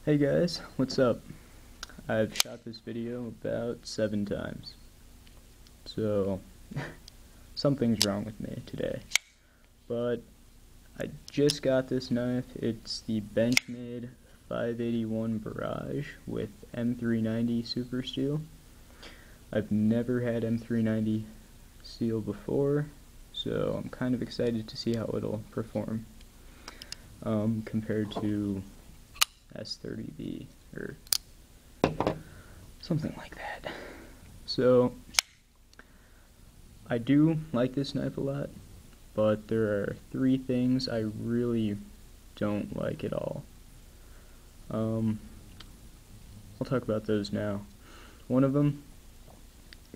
Hey guys, what's up? I've shot this video about 7 times, so something's wrong with me today. But I just got this knife. It's the Benchmade 581 Barrage with m390 super steel. I've never had m390 steel before, so I'm kind of excited to see how it'll perform compared to S30B or something like that. So I do like this knife a lot, but there are 3 things I really don't like at all. I'll talk about those now. One of them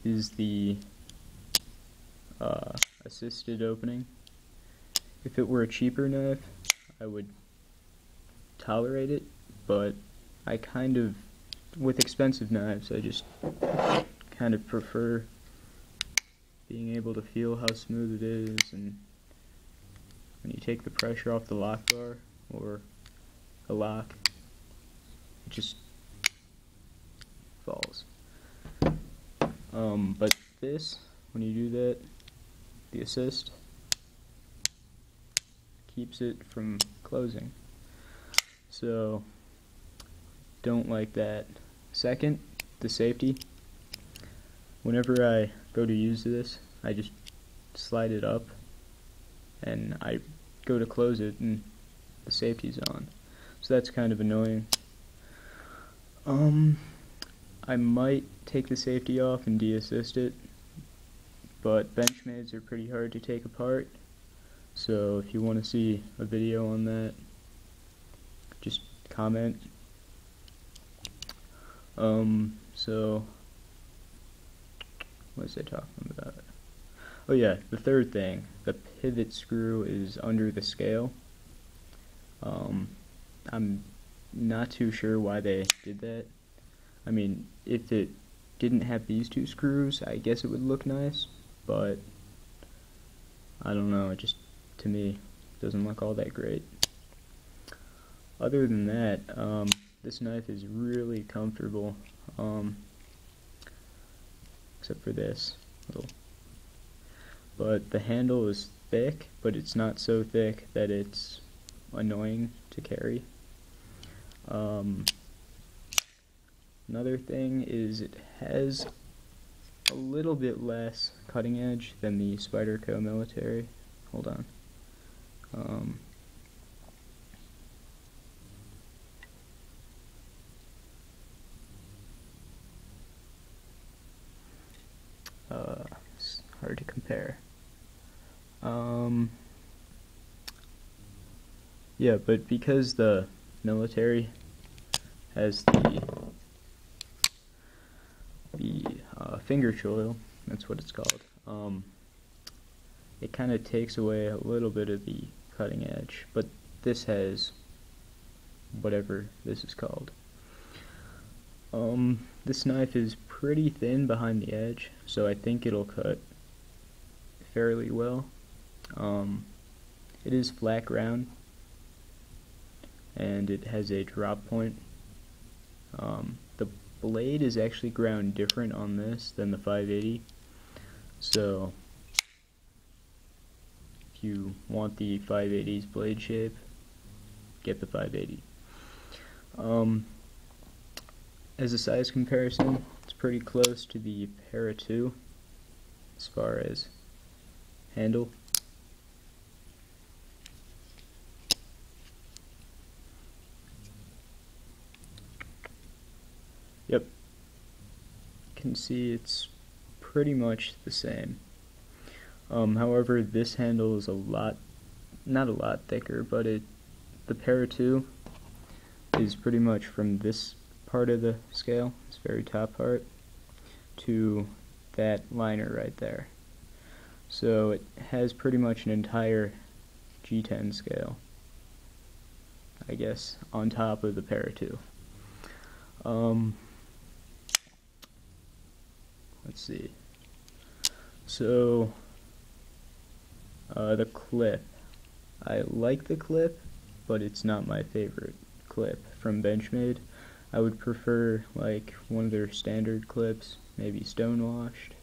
is the assisted opening. If it were a cheaper knife, I would tolerate it, but I kind of, with expensive knives, I just kind of prefer being able to feel how smooth it is, and when you take the pressure off the lock bar or a lock, it just falls. But this, when you do that, the assist keeps it from closing. So, don't like that. Second, the safety. Whenever I go to use this, I just slide it up, and I go to close it, and the safety's on. So that's kind of annoying. I might take the safety off and de-assist it, but Benchmades are pretty hard to take apart. So if you want to see a video on that, just comment. So what was I talking about? Oh yeah, the third thing, the pivot screw is under the scale. I'm not too sure why they did that. I mean, if it didn't have these 2 screws, I guess it would look nice, but I don't know, it just, to me, doesn't look all that great. Other than that, this knife is really comfortable, except for this little. But the handle is thick, but it's not so thick that it's annoying to carry. Another thing is it has a little bit less cutting edge than the Spyderco Military. Hold on. It's hard to compare. Yeah, but because the military has the finger choil, that's what it's called, it kind of takes away a little bit of the cutting edge, but this has whatever this is called. This knife is pretty thin behind the edge, so I think it'll cut fairly well. It is flat ground, and it has a drop point. The blade is actually ground different on this than the 580, so if you want the 580's blade shape, get the 580. As a size comparison, it's pretty close to the Para 2 as far as handle. Yep, you can see it's pretty much the same. However, this handle is not a lot thicker, but the Para 2 is pretty much from this part of the scale, this very top part, to that liner right there. So it has pretty much an entire G10 scale, I guess, on top of the Para 2. Let's see. So the clip. I like the clip, but it's not my favorite clip from Benchmade. I would prefer like one of their standard clips, maybe stonewashed,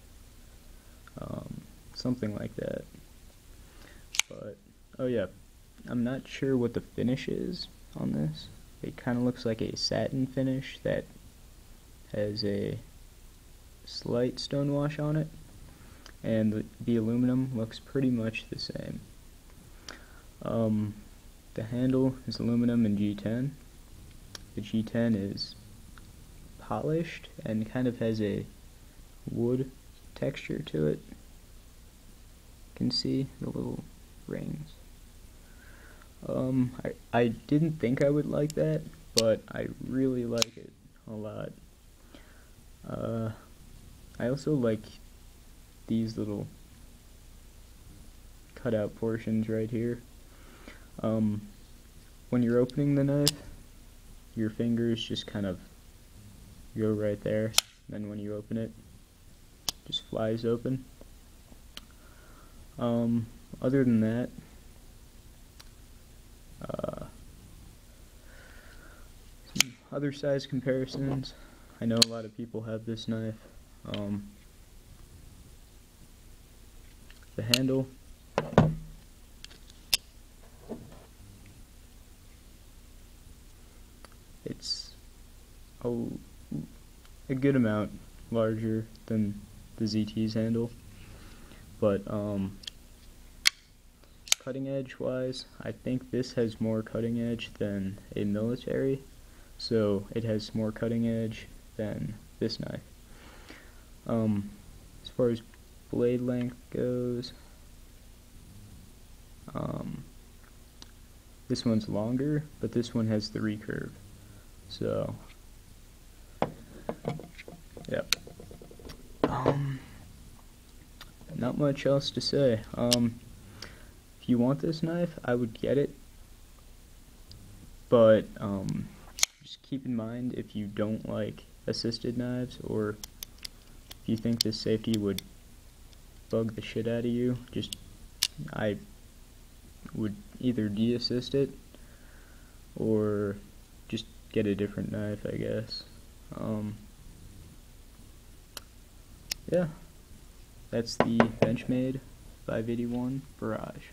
something like that. But, oh yeah, I'm not sure what the finish is on this. It kind of looks like a satin finish that has a slight stonewash on it, and the aluminum looks pretty much the same. The handle is aluminum and G10. The G10 is polished and kind of has a wood texture to it. You can see the little rings. I didn't think I would like that, but I really like it a lot. I also like these little cutout portions right here. When you're opening the knife, your fingers just kind of go right there, and then when you open it, it just flies open. Other than that, some other size comparisons. I know a lot of people have this knife. The handle, it's a good amount larger than the ZT's handle, but cutting edge wise, I think this has more cutting edge than a military, so it has more cutting edge than this knife. As far as blade length goes, this one's longer, but this one has the recurve, so yep. Not much else to say. If you want this knife, I would get it, but just keep in mind, if you don't like assisted knives, or if you think this safety would bug the shit out of you, I would either de-assist it or just get a different knife, I guess. Yeah, that's the Benchmade 581 Barrage.